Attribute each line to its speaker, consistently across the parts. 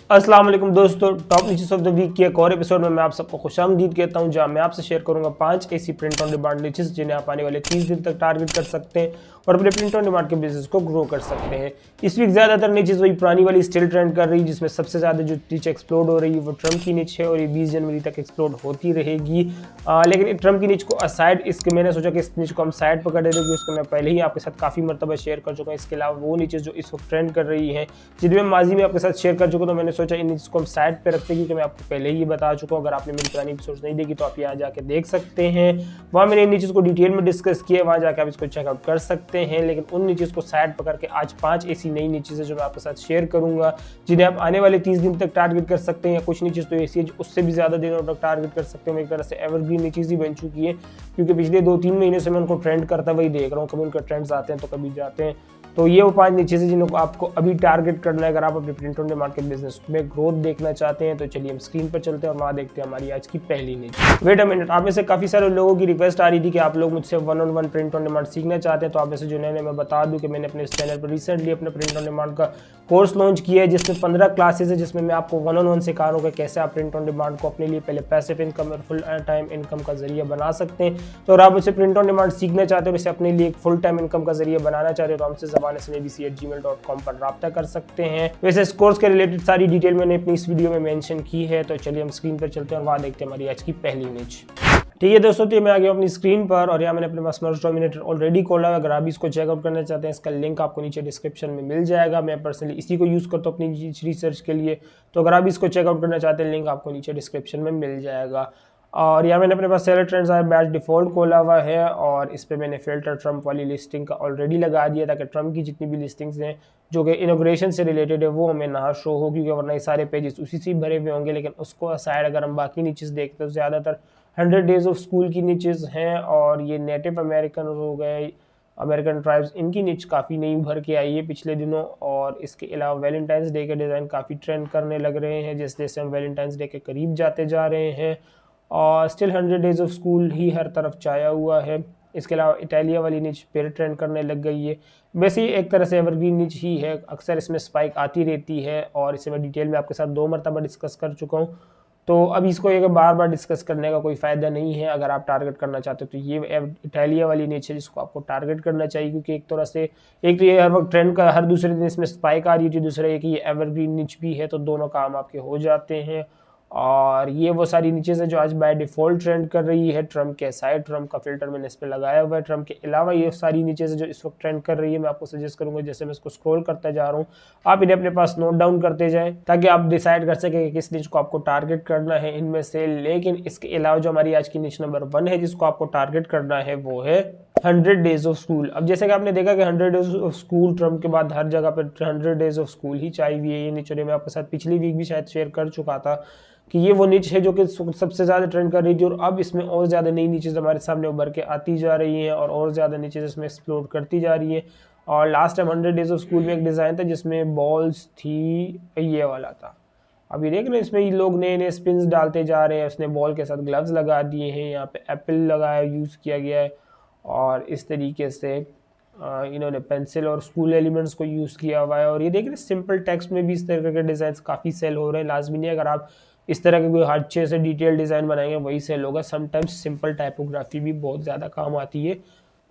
Speaker 1: अस्सलाम वालेकुम दोस्तों, top niches of the week के एक और एपिसोड में मैं आप सबको खुशामदीद कहता हूं, जहां मैं आपसे शेयर करूंगा 5 ऐसी प्रिंट ऑन डिमांड नीचेस जिन्हें आप आने वाले 30 दिन तक टारगेट कर सकते हैं और अपने प्रिंट ऑन डिमांड के बिजनेस को ग्रो कर सकते हैं। इस वीक ज़्यादातर नीचेस वही पुरानी वाली स्टिल ट्रेंड कर रही है, जिसमें सबसे ज़्यादा जो नीचे एक्सप्लोड हो रही है वो ट्रम्प की नीच है और ये 20 जनवरी तक एक्सप्लोड होती रहेगी। लेकिन ट्रम्प की नीच को असाइड, इसके मैंने सोचा कि इस नीच को हम साइड पर कर देते, क्योंकि उसको मैं पहले ही आपके साथ काफ़ी मरतबा शेयर कर चुका हूँ। इसके अलावा वो नीचेस जो इस वक्त ट्रेंड कर रही है, जिनमें माजी में आपके साथ शेयर कर चुका, तो मैंने सोचा इन नीचेस को हम साइड पे रखते हैं, क्योंकि मैं आपको पहले ही बता चुका हूँ। अगर आपने मेरी पुरानी एपिसोड्स नहीं देखी तो आप यहाँ जाके देख सकते हैं, वहाँ मैंने इन नीचेस को डिटेल में डिस्कस किया है, वहाँ जाके आप इसको चेकआउट कर सकते हैं। लेकिन उन नीचेस को साइड पकड़ के आज 5 ऐसी नई नीचेस है जो मैं आपके साथ शेयर करूंगा, जिन्हें आप आने वाले 30 दिन तक टारगेट कर सकते हैं। या कुछ नीचेस तो ऐसी है उससे भी ज्यादा दिनों तक टारगेट कर सकते हैं। एक तरह से एवरग्रीन नीचेस ही बन चुकी है, क्योंकि पिछले 2-3 महीने से मैं उनको ट्रेंड करता वही देख रहा हूँ। कभी उनके ट्रेंड्स आते हैं तो कभी जाते हैं। तो ये वो 5 नीचेस है जिनको आपको अभी टारगेट करना है अगर आप अपने प्रिंट ऑन डिमांड के बिजनेस में ग्रोथ देखना चाहते हैं। तो चलिए हम स्क्रीन पर चलते हैं और वहाँ देखते हैं हमारी आज की पहली नीच। वेट अ मिनट, आप में से काफी सारे लोगों की रिक्वेस्ट आ रही थी कि आप लोग मुझसे 1-on-1 प्रिंट ऑन डिमांड सीखना चाहते हैं। तो आप में से जो नए, मैं बता दूं कि मैंने अपने इस चैनल पर रिसेंटली अपने प्रिंट ऑन डिमांड का कोर्स लॉन्च किया है, जिसमें 15 क्लासेस है, जिसमें मैं आपको 1-on-1 सिखा रहा हूँ कि कैसे आप प्रिंट ऑन डिमांड को अपने लिए पहले पैसिव इनकम और फुल टाइम इनकम का जरिया बना सकते हैं। तो अगर आप मुझसे प्रिंट ऑन डिमांड सीखना चाहते हो, इसे अपने लिए एक फुल टाइम इनकम का जरिया बनाना चाहते हो, तो हमसे ज़बान-ए-सुन-abc@gmail.com पर रब्ता कर सकते हैं। वैसे इस कोर्स के रिलेटेड सारी डिटेल मैंने अपनी इस वीडियो में मेंशन की है। तो चलिए हम स्क्रीन पर चलते हैं और वहाँ देखते हैं हमारी आज की पहली नीच। ठीक है दोस्तों, तो मैं आ गया अपनी स्क्रीन पर और यहाँ मैंने अपने पास मर्ज डोमिनेटर ऑलरेडी खोला है। अगर आप इसको चेकआउट करना चाहते हैं, इसका लिंक आपको नीचे डिस्क्रिप्शन में मिल जाएगा। मैं पर्सनली इसी को यूज़ करता हूँ अपनी रिसर्च के लिए। तो अगर आप इसको चेकआउट करना चाहते हैं, लिंक आपको नीचे डिस्क्रिप्शन में मिल जाएगा। और यहाँ मैंने अपने पास सेलर ट्रेंड्स आए बैच डिफॉल्ट खोला हुआ है और इस पर मैंने फिल्टर ट्रम्प वाली लिस्टिंग का ऑलरेडी लगा दिया, ताकि ट्रम्प की जितनी भी लिस्टिंग्स हैं जो कि इनॉग्रेशन से रिलेटेड है वो हमें ना शो हो, क्योंकि वरना ये सारे पेजेस उसी से भरे हुए होंगे। लेकिन उसको असाइड अगर हम बाकी नीचेस देखते हैं तो ज़्यादातर 100 डेज ऑफ स्कूल की नीचेस हैं और ये नेटिव अमेरिकन हो गए, अमेरिकन ट्राइब्स, इनकी नीच काफ़ी नई भर के आई है पिछले दिनों। और इसके अलावा वैलेंटाइंस डे के डिज़ाइन काफ़ी ट्रेंड करने लग रहे हैं, जैसे जैसे हम वैलेंटाइंस डे के करीब जाते जा रहे हैं। और स्टिल 100 डेज ऑफ स्कूल ही हर तरफ छाया हुआ है। इसके अलावा इटालिया वाली नीच फिर ट्रेंड करने लग गई है। वैसे ही एक तरह से एवरग्रीन नीच ही है, अक्सर इसमें स्पाइक आती रहती है और इसे मैं डिटेल में आपके साथ 2 मरतबा डिस्कस कर चुका हूँ। तो अब इसको एक बार बार डिस्कस करने का कोई फ़ायदा नहीं है। अगर आप टारगेट करना चाहते हो तो ये इटालिया वाली नीच है जिसको आपको टारगेट करना चाहिए, क्योंकि एक तरह से एक तो ये हर वक्त ट्रेंड का हर दूसरे दिन इसमें स्पाइक आ रही है, दूसरा एक ये एवरग्रीन नीच भी है, तो दोनों काम आपके हो जाते हैं। और ये वो सारी नीचेस है जो आज बाय डिफ़ॉल्ट ट्रेंड कर रही है। ट्रम्प के साइड ट्रम्प का फिल्टर मैंने इस पर लगाया हुआ है। ट्रम्प के अलावा ये सारी नीचेस है जो इस वक्त ट्रेंड कर रही है। मैं आपको सजेस्ट करूंगा, जैसे मैं इसको स्क्रॉल करता जा रहा हूँ, आप इन्हें अपने पास नोट डाउन करते जाएं, ताकि आप डिसाइड कर सकें कि किस नीच को आपको टारगेट करना है इनमें से। लेकिन इसके अलावा जो हमारी आज की नीच नंबर 1 है जिसको आपको टारगेट करना है, वो है 100 डेज ऑफ स्कूल। अब जैसे कि आपने देखा कि 100 डेज ऑफ स्कूल ट्रम्प के बाद हर जगह पर 100 डेज ऑफ स्कूल ही चाहिए हुई है। ये नीच मैं आपके साथ पिछली वीक भी शायद शेयर कर चुका था कि ये वो नीच है जो कि सबसे ज़्यादा ट्रेंड कर रही थी। और अब इसमें और ज़्यादा नई नीचेस हमारे सामने उभर के आती जा रही हैं और ज़्यादा नीचेस इसमें एक्सप्लोर करती जा रही है। और last time 100 days of school में एक डिज़ाइन था जिसमें बॉल्स थी, ये वाला था। अभी देख रहे हैं इसमें लोग नए नए स्पिन्स डालते जा रहे हैं। उसने बॉल के साथ ग्लव्स लगा दिए हैं, यहाँ पे एप्पल लगाया यूज़ किया गया है और इस तरीके से इन्होंने पेंसिल और स्कूल एलिमेंट्स को यूज़ किया हुआ है। और ये देख रहे हैं सिंपल टेक्स्ट में भी इस तरह के डिज़ाइन काफ़ी सेल हो रहे हैं। लाजमी नहीं अगर आप इस तरह के कोई अच्छे से डिटेल डिज़ाइन बनाएंगे वही सेल होगा। समटाइम्स सिंपल टाइपोग्राफी भी बहुत ज़्यादा काम आती है।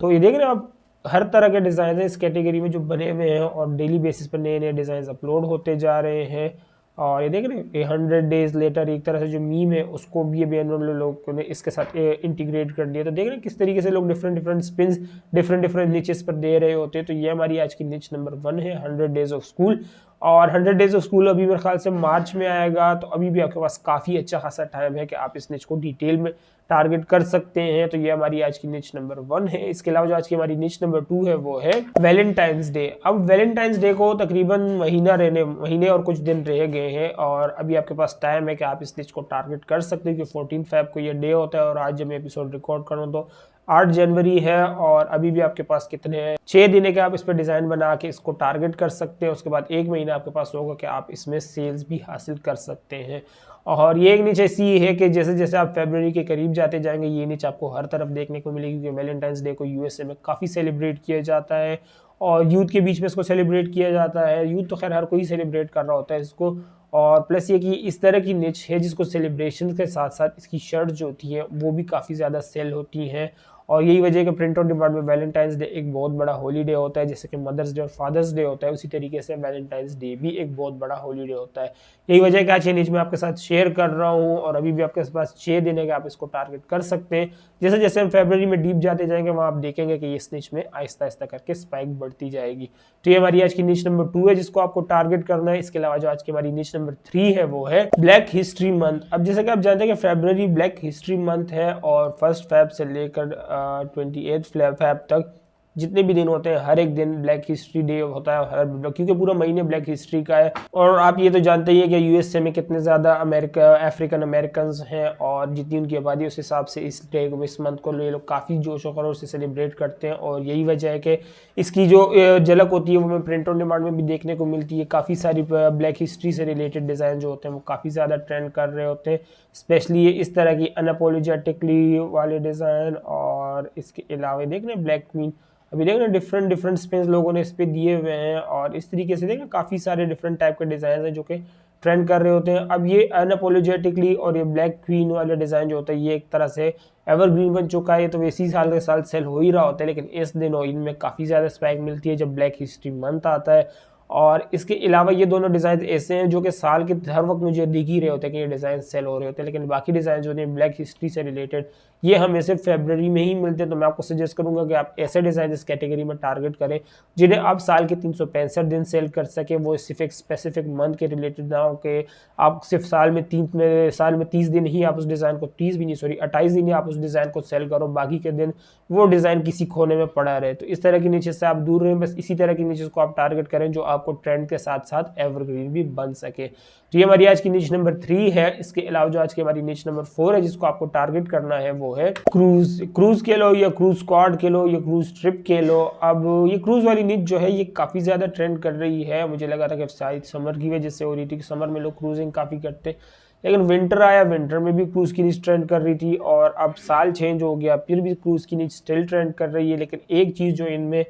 Speaker 1: तो ये देख रहे हैं आप, हर तरह के डिज़ाइन है इस कैटेगरी में जो बने हुए हैं और डेली बेसिस पर नए नए डिज़ाइन अपलोड होते जा रहे हैं। और ये देख रहे हैं 100 डेज लेटर, एक तरह से जो मीम है उसको भी ये लोगों ने इसके साथ इंटीग्रेट कर दिया। तो देख रहे हैं किस तरीके से लोग different different spins different niches पर दे रहे होते हैं। तो ये हमारी आज की नीच नंबर 1 है, 100 डेज ऑफ स्कूल। और 100 डेज ऑफ स्कूल अभी मेरे ख्याल से मार्च में आएगा, तो अभी भी आपके पास काफ़ी अच्छा खासा टाइम है कि आप इस निच को डिटेल में टारगेट कर सकते हैं। तो ये हमारी आज की निच नंबर 1 है। इसके अलावा जो आज की हमारी निच नंबर 2 है वो है वैलेंटाइंस डे। अब वैलेंटाइंस डे को तकरीबन महीने और कुछ दिन रह गए हैं और अभी आपके पास टाइम है कि आप इस निच को टारगेट कर सकते हैं, क्योंकि 14 फ़रवरी को ये डे होता है और आज जब मैं एपिसोड रिकॉर्ड करूँ तो 8 जनवरी है। और अभी भी आपके पास कितने हैं, 6 दिन है कि आप इस पर डिज़ाइन बना के इसको टारगेट कर सकते हैं। उसके बाद 1 महीना आपके पास होगा कि आप इसमें सेल्स भी हासिल कर सकते हैं। और ये एक नीच ऐसी है कि जैसे जैसे आप फरवरी के करीब जाते जाएंगे ये नीच आपको हर तरफ देखने को मिलेगी, क्योंकि वैलेंटाइंस डे को यूएसए में काफ़ी सेलिब्रेट किया जाता है और यूथ के बीच में इसको सेलिब्रेट किया जाता है। यूथ तो खैर हर कोई सेलिब्रेट कर रहा होता है इसको। और प्लस ये कि इस तरह की निच है जिसको सेलिब्रेशन के साथ साथ इसकी शर्ट जो होती है वो भी काफ़ी ज़्यादा सेल होती हैं। और यही वजह है कि प्रिंट ऑन डिमांड में वैलेंटाइंस डे एक बहुत बड़ा हॉलीडे होता है, जैसे कि मदर्स डे और फादर्स डे होता है, उसी तरीके से वैलेंटाइंस डे भी एक बहुत बड़ा हॉलीडे होता है। यही वजह है कि आज ये निच मैं आपके साथ शेयर कर रहा हूँ और अभी भी आपके पास 6 दिन है कि आप इसको टारगेट कर सकते हैं। जैसे जैसे हम फरवरी में डीप जाते जाएंगे वहाँ आप देखेंगे कि इस निच में आहिस्ता आहिस्ता करके स्पाइक बढ़ती जाएगी। तो ये हमारी आज की निच नंबर 2 है जिसको आपको टारगेट करना है। इसके अलावा जो आज की हमारी निच नंबर 3 है वो है ब्लैक हिस्ट्री मंथ। अब जैसे कि आप जानते हैं कि फरवरी ब्लैक हिस्ट्री मंथ है और 1 फेब से लेकर 28 फेब तक जितने भी दिन होते हैं हर एक दिन ब्लैक हिस्ट्री डे होता है, क्योंकि पूरा महीने ब्लैक हिस्ट्री का है। और आप ये तो जानते ही हैं कि यूएसए में कितने ज़्यादा अफ्रीकन अमेरिकन हैं और जितनी उनकी आबादी उस हिसाब से इस डे को, इस मंथ को ये लोग काफ़ी जोश और खरोश से सेलिब्रेट करते हैं। और यही वजह है कि इसकी जो झलक होती है वो हमें प्रिंट ऑन डिमांड में भी देखने को मिलती है। काफ़ी सारी ब्लैक हिस्ट्री से रिलेटेड डिज़ाइन जो होते हैं वो काफ़ी ज़्यादा ट्रेंड कर रहे होते हैं, स्पेशली ये इस तरह की अनअपोलोजेटिकली वाले डिज़ाइन। और इसके अलावा देख रहे हैं ब्लैक क्वीन, अभी देखना डिफरेंट डिफरेंट स्पिन्स लोगों ने इस पे दिए हुए हैं और इस तरीके से देखना काफ़ी सारे डिफरेंट टाइप के डिज़ाइन हैं जो कि ट्रेंड कर रहे होते हैं। अब ये अनअपोलोजेटिकली और ये ब्लैक क्वीन वाला डिज़ाइन जो होता है ये एक तरह से एवरग्रीन बन चुका है, ये तो वैसे ही साल के साल सेल हो ही रहा होता है, लेकिन इस दिनों इनमें काफ़ी ज़्यादा स्पाइक मिलती है जब ब्लैक हिस्ट्री मंथ आता है। और इसके अलावा ये दोनों डिज़ाइन ऐसे हैं जो कि साल के हर वक्त मुझे दिख ही रहे होते हैं कि ये डिज़ाइन सेल हो रहे होते हैं, लेकिन बाकी डिज़ाइन जो हैं ब्लैक हिस्ट्री से रिलेटेड ये हमें सिर्फ फरवरी में ही मिलते हैं। तो मैं आपको सजेस्ट करूंगा कि आप ऐसे डिज़ाइन इस कैटेगरी में टारगेट करें जिन्हें आप साल के 365 दिन सेल कर सकें। वो सिर्फ एक स्पेसिफिक मंथ के रिलेटेड ना हो कि आप सिर्फ साल में 30 दिन ही आप उस डिज़ाइन को 28 दिन ही आप उस डिज़ाइन को सेल करो, बाकी के दिन वो डिज़ाइन किसी कोने में पड़ा रहे। तो इस तरह की नीचे से आप दूर रहें, बस इसी तरह की नीचे को आप टारगेट करें जो आपको ट्रेंड के साथ साथ एवरग्रीन भी बन सके। तो ये हमारी आज की नीच नंबर 3 है। इसके अलावा जो आज की हमारी नीच नंबर 4 है जिसको आपको टारगेट करना है वो है क्रूज के लो या क्रूज स्क्वाड के लो या क्रूज ट्रिप के लो। अब ये क्रूज वाली नीच जो है ये काफ़ी ज़्यादा ट्रेंड कर रही है। मुझे लगा था कि शायद समर की वजह से हो रही थी कि समर में लोग क्रूजिंग काफ़ी करते, लेकिन विंटर आया, विंटर में भी क्रूज की नीच ट्रेंड कर रही थी और अब साल चेंज हो गया फिर भी क्रूज की नीच स्टिल ट्रेंड कर रही है। लेकिन एक चीज़ जो इनमें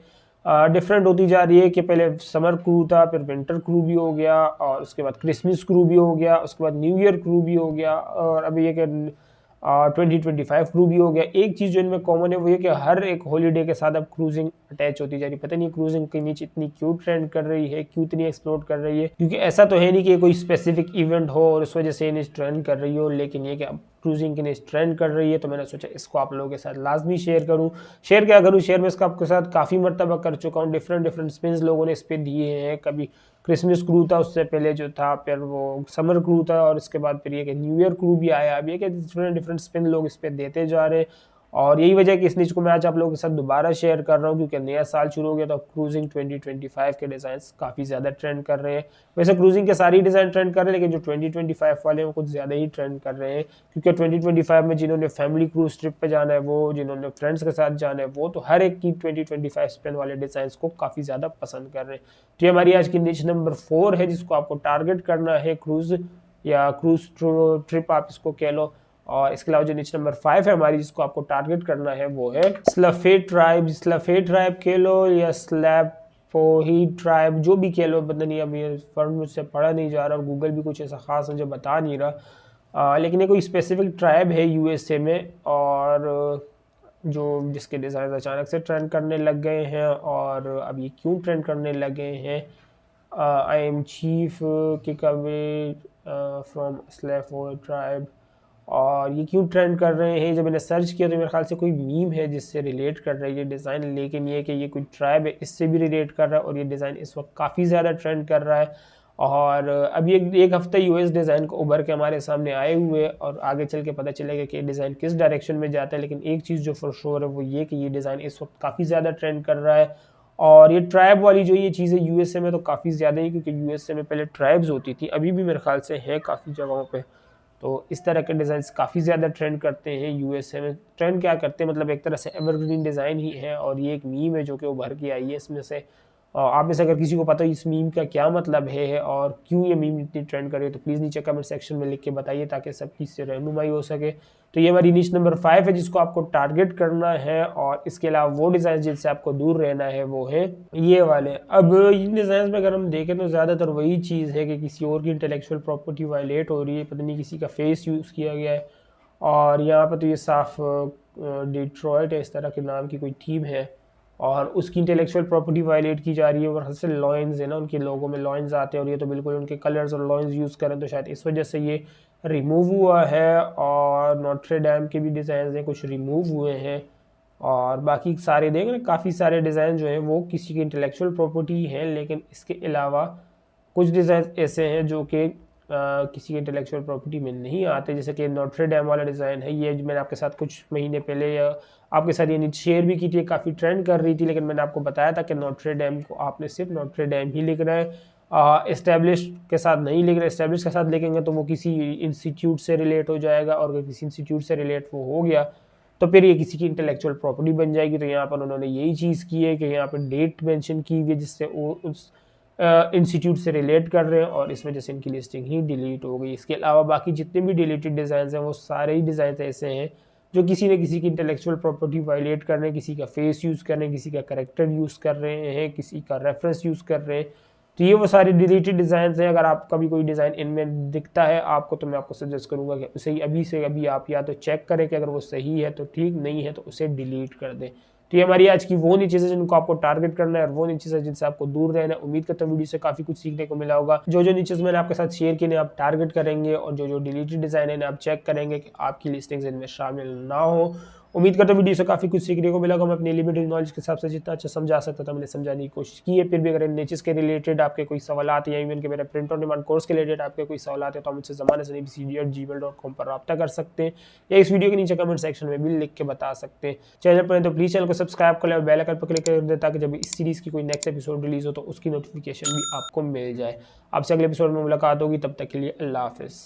Speaker 1: डिफरेंट होती जा रही है कि पहले समर क्रू था, फिर विंटर क्रू भी हो गया और उसके बाद क्रिसमस क्रू भी हो गया, उसके बाद न्यू ईयर क्रू भी हो गया और अभी ये कि 2025 क्रू भी हो गया। एक चीज़ जो इनमें कॉमन है वो ये कि हर एक हॉलीडे के साथ अब क्रूजिंग अटैच होती जा रही है। पता नहीं क्रूजिंग के नीचे इतनी क्यों ट्रेंड कर रही है, क्यों इतनी एक्सप्लोर कर रही है, क्योंकि ऐसा तो है नहीं कि कोई स्पेसिफिक इवेंट हो और उस वजह से इन्हें ट्रेंड कर रही हो, लेकिन ये कि अब क्रूजिंग के लिए ट्रेंड कर रही है तो मैंने सोचा इसको आप लोगों के साथ लाजमी शेयर करूं। शेयर क्या करूं, शेयर में इसका आपके साथ काफ़ी मरतबा कर चुका हूं। डिफरेंट स्पिन्स लोगों ने इस पर दिए हैं, कभी क्रिसमस क्रू था, उससे पहले जो था फिर वो समर क्रू था और इसके बाद फिर ये कि न्यू ईयर क्रू भी आया। अब ये कि डिफरेंट स्पिन लोग इस पर देते जा रहे हैं और यही वजह है कि इस नीच को मैं आज आप लोगों के साथ दोबारा शेयर कर रहा हूँ क्योंकि नया साल शुरू हो गया तो क्रूजिंग 2025 के डिज़ाइन काफ़ी ज़्यादा ट्रेंड कर रहे हैं। वैसे क्रूजिंग के सारे डिज़ाइन ट्रेंड कर रहे हैं, लेकिन जो 2025 वाले हैं वो कुछ ज़्यादा ही ट्रेंड कर रहे हैं, क्योंकि 2025 में जिन्होंने फैमिली क्रूज ट्रिप पे जाना है वो, जिन्होंने फ्रेंड्स के साथ जाना है वो, तो हर एक की 2025 स्पेन वाले डिज़ाइन को काफ़ी ज़्यादा पसंद कर रहे हैं। तो ये हमारी आज की नीच नंबर 4 है जिसको आपको टारगेट करना है, क्रूज या क्रूज ट्रिप आप इसको कह लो। और इसके अलावा जो नीचे नंबर 5 है हमारी जिसको आपको टारगेट करना है वो है स्लफे ट्राइब कह लो या स्लैपोही ट्राइब, जो भी कह लो, पता नहीं, अब ये फर्म मुझसे पढ़ा नहीं जा रहा और गूगल भी कुछ ऐसा खास मुझे बता नहीं रहा, लेकिन ये कोई स्पेसिफिक ट्राइब है यूएसए में और जो जिसके डिज़ाइन अचानक से ट्रेंड करने लग गए हैं। और अब ये क्यों ट्रेंड करने लगे हैं, I am chief kick away from Slapohi tribe, और ये क्यों ट्रेंड कर रहे हैं, जब मैंने सर्च किया तो मेरे ख्याल से कोई मीम है जिससे रिलेट कर रही है डिज़ाइन, लेकिन ये कि ये कोई ट्राइब है इससे भी रिलेट कर रहा है और ये डिज़ाइन इस वक्त काफ़ी ज़्यादा ट्रेंड कर रहा है। और अभी एक हफ्ता यूएस डिज़ाइन को उभर के हमारे सामने आए हुए और आगे चल के पता चलेगा कि डिज़ाइन किस डायरेक्शन में जाता है, लेकिन एक चीज़ जो फॉर श्योर है वो ये कि ये डिज़ाइन इस वक्त काफ़ी ज़्यादा ट्रेंड कर रहा है। और ये ट्राइब वाली जो ये चीज़ें यूएसए में तो काफ़ी ज़्यादा ही, क्योंकि यूएसए में पहले ट्राइब्स होती थी, अभी भी मेरे ख्याल से है काफ़ी जगहों पे, तो इस तरह के डिज़ाइंस काफ़ी ज़्यादा ट्रेंड करते हैं यूएसए में। ट्रेंड क्या करते हैं, मतलब एक तरह से एवरग्रीन डिज़ाइन ही है और ये एक मीम है जो कि उभर के आई है इसमें से। आप में से अगर किसी को पता है इस मीम का क्या मतलब है और क्यों ये मीम इतनी ट्रेंड करे तो प्लीज़ नीचे कमेंट सेक्शन में लिख के बताइए ताकि सबकी इससे रहनुमाई हो सके। तो ये हमारी नीच नंबर 5 है जिसको आपको टारगेट करना है, और इसके अलावा वो डिज़ाइन जिनसे आपको दूर रहना है वो है ये वाले। अब इन डिज़ाइन में अगर हम देखें तो ज़्यादातर वही चीज़ है कि किसी और की इंटेलेक्चुअल प्रॉपर्टी वायलेट हो रही है, पता नहीं किसी का फेस यूज़ किया गया है, और यहाँ पर तो ये साफ डिट्रॉयट है इस तरह के नाम की कोई टीम है और उसकी इंटेलेक्चुअल प्रॉपर्टी वायलेट की जा रही है। और हंस लॉइंस है ना, उनके लोगों में लॉइंस आते हैं और ये तो बिल्कुल उनके कलर्स और लॉइंस यूज़ करें तो शायद इस वजह से ये रिमूव हुआ है। और नोट्रे डैम के भी डिज़ाइन हैं कुछ रिमूव हुए हैं, और बाकी सारे देख रहे काफ़ी सारे डिज़ाइन जो हैं वो किसी की इंटेलेक्चुअल प्रॉपर्टी हैं, लेकिन इसके अलावा कुछ डिज़ाइन ऐसे हैं जो कि किसी के इंटेलेक्चुअल प्रॉपर्टी में नहीं आते, जैसे कि नोट्रे डैम वाला डिज़ाइन है। ये मैंने आपके साथ कुछ महीने पहले आपके साथ ये नीचे शेयर भी की थी, काफ़ी ट्रेंड कर रही थी, लेकिन मैंने आपको बताया था कि नोट्रे डैम को आपने सिर्फ नोट्रे डैम ही लिखना है, इस्टेब्लिश के साथ नहीं लिखना। इस्टेब्लिश के साथ लिखेंगे तो वो किसी इंस्टीट्यूट से रिलेट हो जाएगा, और अगर किसी इंस्टीट्यूट से रिलेट वो हो गया तो फिर ये किसी की इंटेलेक्चुअल प्रॉपर्टी बन जाएगी। तो यहाँ पर उन्होंने यही चीज़ की है कि यहाँ पर डेट मेंशन की हुई है जिससे वो उस इंस्टीट्यूट से रिलेट कर रहे हैं, और इस वजह से इनकी लिस्टिंग ही डिलीट हो गई। इसके अलावा बाकी जितने भी डिलीटेड डिज़ाइन हैं वो सारे ही डिज़ाइन ऐसे हैं जो किसी न किसी की इंटेलेक्चुअल प्रॉपर्टी वायलेट कर रहे हैं, किसी का फेस यूज़ कर रहे हैं, किसी का करैक्टर यूज़ कर रहे हैं, किसी का रेफरेंस यूज़ कर रहे हैं। तो ये वो सारे डिलीटेड डिज़ाइन हैं। अगर आपका भी कोई डिज़ाइन इनमें दिखता है आपको तो मैं आपको सजेस्ट करूँगा कि उसे अभी से अभी आप या तो चेक करें कि अगर वो सही है तो ठीक, नहीं है तो उसे डिलीट कर दें। तो ये हमारी आज की वो नीचे से जिनको आपको टारगेट करना है और वो नीचे से जिनसे आपको दूर रहना है। उम्मीद करता हूँ वीडियो से काफ़ी कुछ सीखने को मिला होगा। जो नीचे मैंने आपके साथ शेयर किए आप टारगेट करेंगे, और जो डिलीटेड डिज़ाइन है आप चेक करेंगे कि आपकी लिस्टिंग्स इनमें शामिल ना हो। उम्मीद करता हूँ वीडियो से काफ़ी कुछ सीखने को मिला होगा। मैं अपनी लिमिटेड नॉलेज के हिसाब से जितना अच्छा समझा सकता था मैंने समझाने की कोशिश की है। फिर भी अगर नीचे के रिलेटेड आपके कोई सवाल आते हैं, इवन के मेरे प्रिंट ऑन डिमांड कोर्स के रिलेटेड आपके कोई सवाल आते हैं तो आप मुझसे ज़माने से abcd@gmail.com पर रब्ता कर सकते हैं, या इस वीडियो के नीचे कमेंट सेक्शन में भी लिख के बता सकते हैं। चैनल पर तो प्लीज़ चैनल को सब्सक्राइब कर ले और बेल आइकन पर क्लिक कर दें ताकि जब इस सीरीज़ की कोई नेक्स्ट एपिसोड रिलीज़ हो तो उसकी नोटिफिकेशन भी आपको मिल जाए। आपसे अगले एपिसोड में मुलाकात होगी, तब तक के लिए अल्लाह हाफ़िज़।